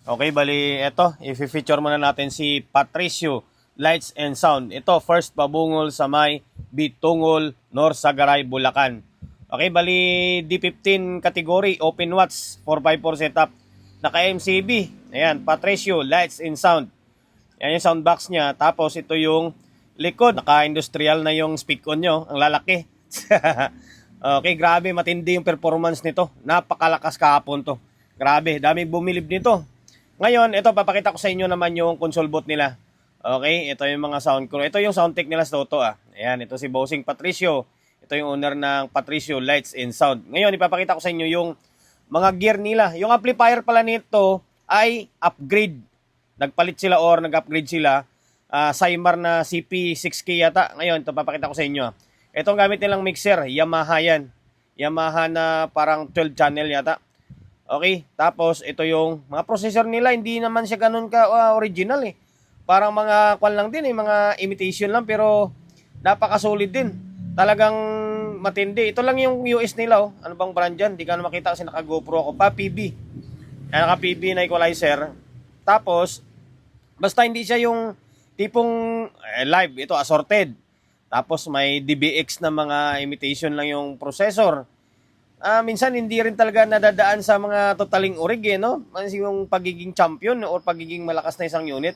Okay, bali, eto, i-feature muna natin si Patricio Lights and Sound. Ito, first pabungol sa may Bitungol, North Sagaray, Bulacan. Okay, bali, D15 category, open watts, 4x4 setup, naka MCB. Ayan, Patricio Lights and Sound. Ayan yung sound box niya. Tapos ito yung likod, naka-industrial na yung speak-on nyo, ang lalaki. Okay, grabe, matindi yung performance nito. Napakalakas kahapon to. Grabe, daming bumilib nito. Ngayon, ito, papakita ko sa inyo naman yung console boot nila. Okay, ito yung mga sound crew. Ito yung sound tech nila sa Toto. Ayan, ito si Bossing Patricio. Ito yung owner ng Patricio Lights and Sound. Ngayon, ipapakita ko sa inyo yung mga gear nila. Yung amplifier pala nito ay upgrade. Nagpalit sila or nag-upgrade sila. Cymar na CP6K yata. Ngayon, ito papakita ko sa inyo. Itong gamit nilang mixer, Yamaha yan. Yamaha na parang 12 channel yata. Okay, tapos ito yung mga processor nila, hindi naman siya ganun ka original eh. Parang mga kwan lang din eh, mga imitation lang pero napaka-solid din. Talagang matindi. Ito lang yung US nila oh. Ano bang brand dyan? Hindi ka na makita kasi naka-GoPro ako. PB. Naka-PB na equalizer. Tapos, basta hindi siya yung tipong live. Ito, assorted. Tapos may DBX na mga imitation lang yung processor. Minsan hindi rin talaga nadadaan sa mga totaling orig no? Yung pagiging champion or pagiging malakas na isang unit.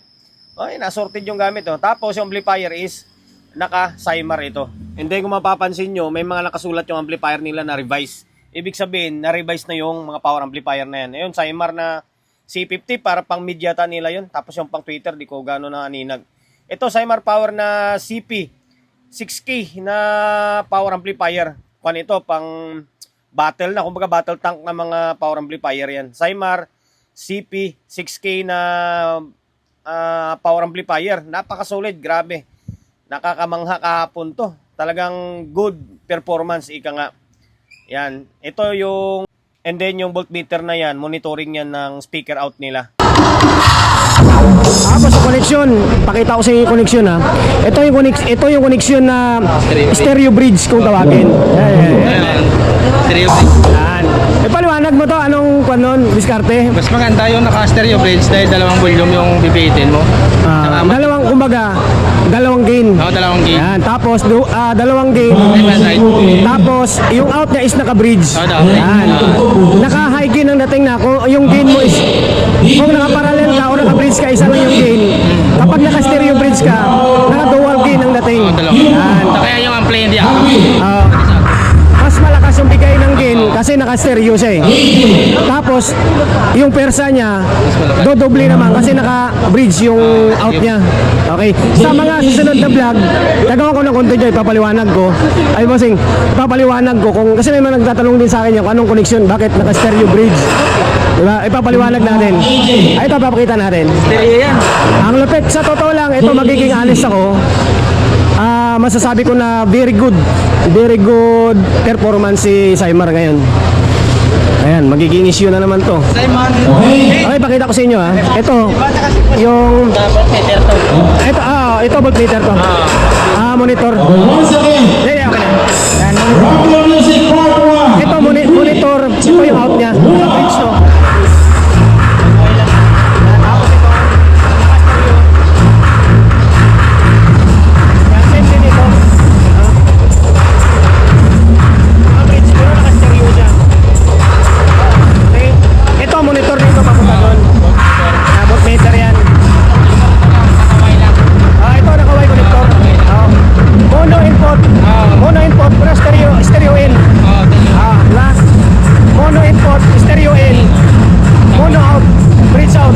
Okay, na-sorted yung gamit. Tapos yung amplifier is naka-Cymar ito. Hindi kung mapapansin nyo, may mga nakasulat yung amplifier nila na revise. Ibig sabihin, na-revise na yung mga power amplifier na yan. Ayun, Cymar na C50 para pang medyata nila yun. Tapos yung pang Twitter, di ko gano'n na aninag. Ito, Cymar Power na CP 6K na power amplifier. Kung ito, pang battle na, kumbaga battle tank na mga power amplifier yan. Cymar CP 6K na power amplifier. Napaka-solid, grabe. Nakakamangha kahapon to. Talagang good performance, ika nga. Yan. Ito yung, and then yung voltmeter na yan, monitoring yan ng speaker out nila. Tapos sa connection, pakita ko sa inyo yung connection ha. Ito yung connection na stereo bridge kung tawagin. Stereo bridge. Yan. Paliwanag mo to, anong kanon, diskarte? Mas maganda yung naka-stereo bridge dahil dalawang volume yung bibitin mo. Dalawang, kumbaga, dalawang gain. Oo, dalawang gain. Yan. Tapos, dalawang gain. Right. Tapos, yung out niya is naka-bridge. Yan. Naka-high gain ang dating na. Kung yung gain mo is, kung naka-parallel ka o naka-bridge ka, isa lang yung gain. Kapag naka-stereo bridge ka, naka-dual gain ang dating. Oo, dalawang. Yan. Kaya yung ampli hindi ako. Mas malakas yung bigay ng gain kasi naka-stereo siya eh. Tapos, yung persa niya, dodoble naman kasi naka-bridge yung out niya. Okay. Sa mga susunod na vlog, gagawa ko ng content dyan, ipapaliwanag ko. Ay, bossing, ipapaliwanag ko kung, kasi may mga nagtatanong din sa akin yung anong connection, bakit naka-stereo bridge. Diba? Ipapaliwanag natin. Ay, ito, papakita natin. Stereo yan. Ang lupit, sa totoo lang, ito magiging honest ako. Masasabi ko na very good performance si Cymar ngayon. Ayan, magiging issue na naman to. Okay, pakita ko sa inyo ha. Ito, yung ito voltmeter to. Monitor. Okay na. Ayan, monitor. Ito monitor, ito yung out niya. Bridge to. Monitor nito papunta doon. Voltmeter yan. Ito nakaway connector. Mono input, pero stereo in. Mono input, stereo in. Mono out, bridge out.